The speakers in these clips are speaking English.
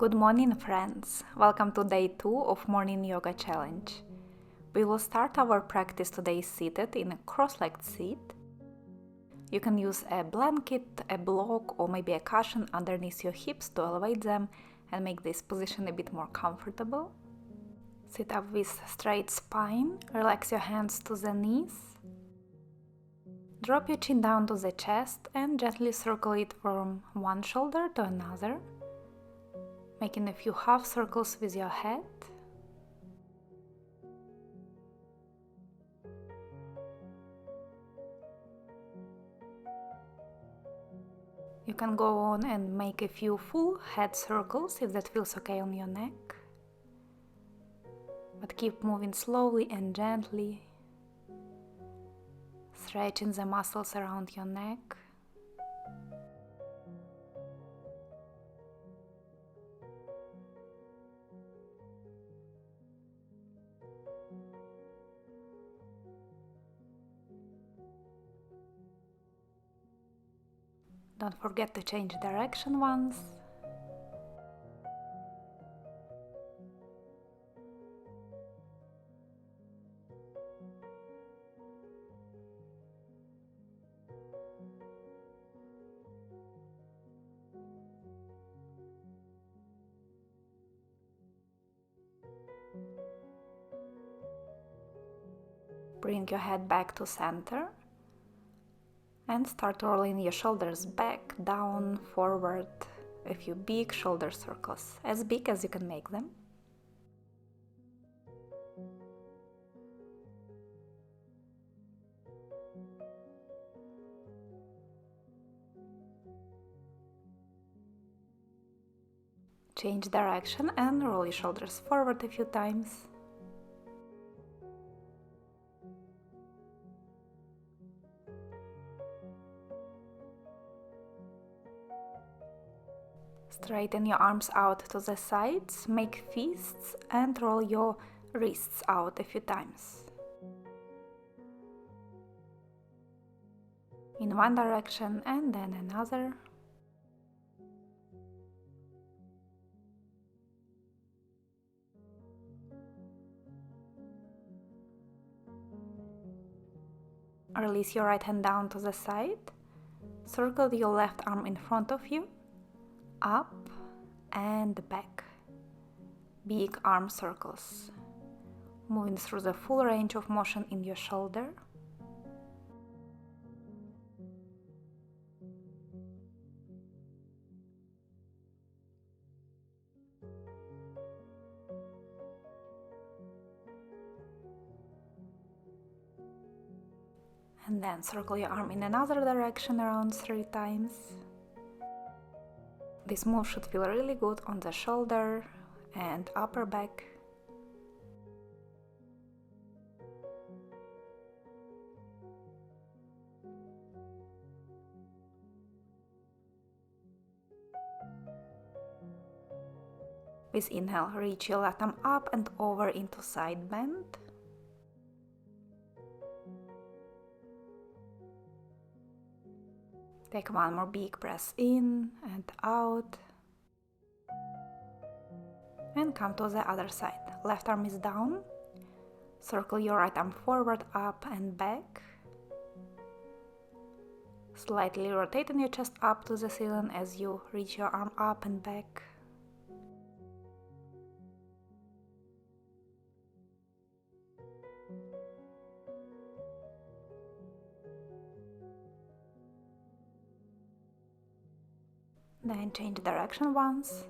Good morning, friends! Welcome to day 2 of Morning Yoga Challenge. We will start our practice today seated in a cross-legged seat. You can use a blanket, a block, or maybe a cushion underneath your hips to elevate them and make this position a bit more comfortable. Sit up with straight spine, relax your hands to the knees. Drop your chin down to the chest and gently circle it from one shoulder to another, making a few half circles with your head. You can go on and make a few full head circles if that feels okay on your neck. But keep moving slowly and gently, stretching the muscles around your neck. Don't forget to change direction once. Bring your head back to center and start rolling your shoulders back, down, forward, a few big shoulder circles, as big as you can make them. Change direction and roll your shoulders forward a few times. Straighten your arms out to the sides, make fists and roll your wrists out a few times. In one direction and then another. Release your right hand down to the side. Circle your left arm in front of you, up and back. Big arm circles, moving through the full range of motion in your shoulder. And then circle your arm in another direction around 3 times. This move should feel really good on the shoulder and upper back. With inhale, reach your left arm up and over into side bend. Take one more big breath in and out. And come to the other side. Left arm is down. Circle your right arm forward, up and back. Slightly rotating your chest up to the ceiling as you reach your arm up and back. Then change direction once.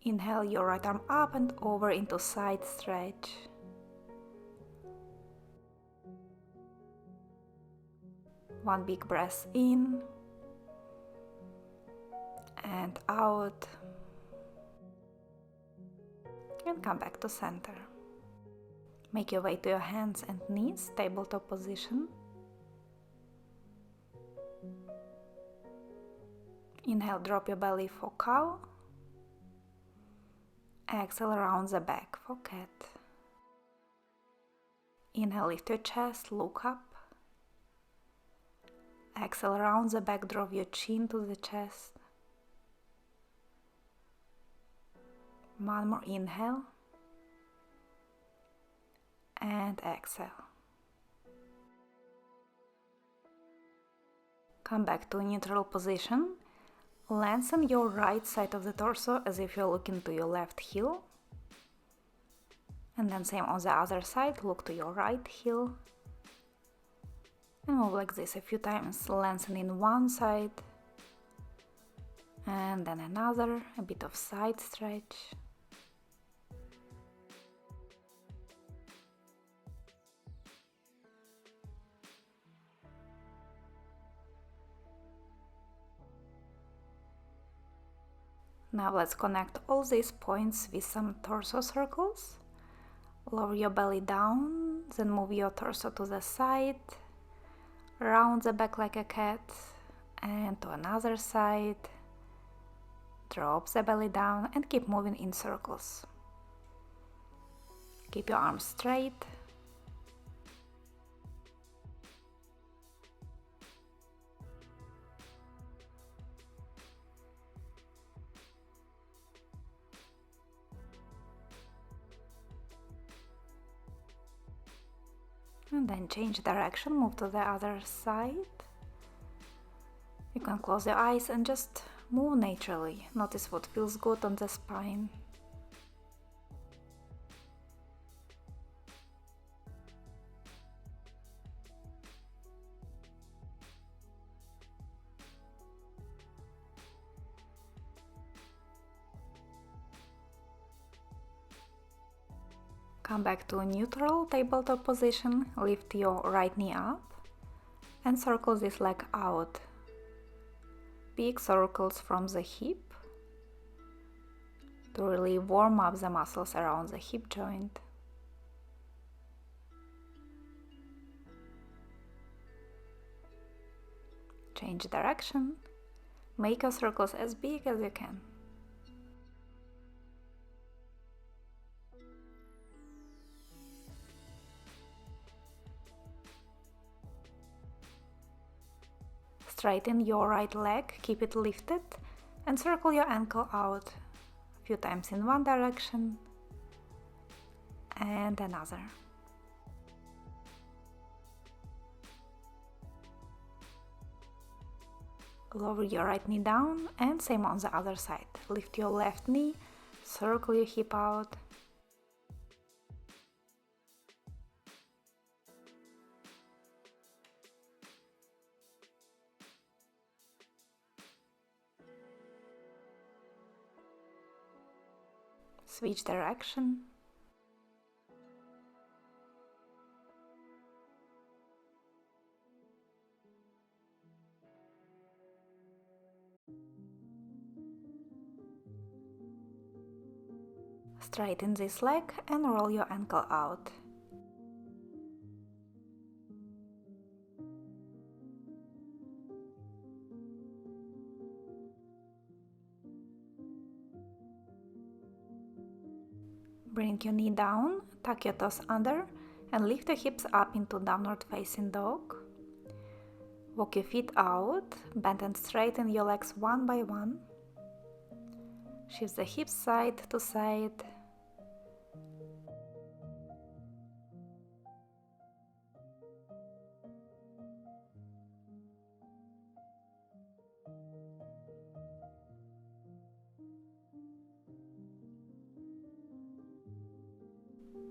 Inhale your right arm up and over into side stretch. One big breath in and out, and come back to center. Make your way to your hands and knees, tabletop position. Inhale, drop your belly for cow. Exhale, round the back for cat. Inhale, lift your chest, look up. Exhale, round the back, drop your chin to the chest. One more inhale. And exhale. Come back to neutral position. Lengthen your right side of the torso as if you're looking to your left heel. And then same on the other side, look to your right heel. And move like this a few times, lengthening one side. And then another, a bit of side stretch. Now let's connect all these points with some torso circles. Lower your belly down, then move your torso to the side, round the back like a cat, and to another side. Drop the belly down and keep moving in circles. Keep your arms straight. And then change direction, move to the other side. You can close your eyes and just move naturally. Notice what feels good on the spine. Come back to a neutral tabletop position, lift your right knee up and circle this leg out. Big circles from the hip to really warm up the muscles around the hip joint. Change direction, make your circles as big as you can. Straighten your right leg, keep it lifted, and circle your ankle out a few times in one direction and another. Lower your right knee down and same on the other side. Lift your left knee, circle your hip out. Switch direction. Straighten this leg and roll your ankle out. Bring your knee down, tuck your toes under and lift your hips up into downward facing dog. Walk your feet out, bend and straighten your legs one by one. Shift the hips side to side.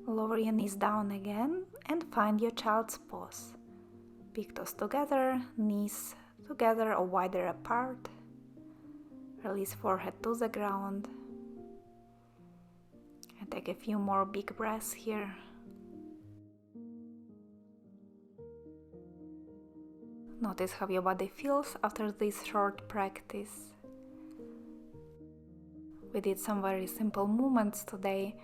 Lower your knees down again and find your child's pose. Big toes together, knees together or wider apart. Release forehead to the ground. And take a few more big breaths here. Notice how your body feels after this short practice. We did some very simple movements today,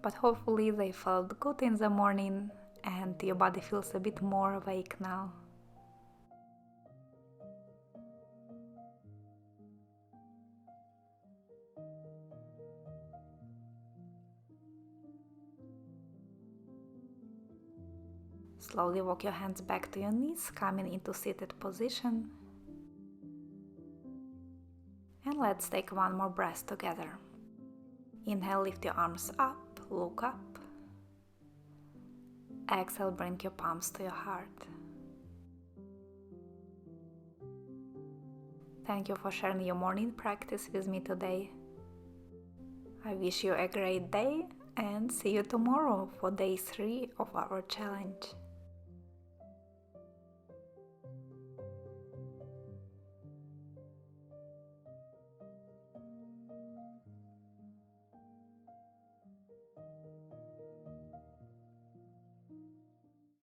but hopefully they felt good in the morning and your body feels a bit more awake now. Slowly walk your hands back to your knees, coming into seated position. And let's take one more breath together. Inhale, lift your arms up, look up. Exhale, bring your palms to your heart. Thank you for sharing your morning practice with me today. I wish you a great day and see you tomorrow for day 3 of our challenge.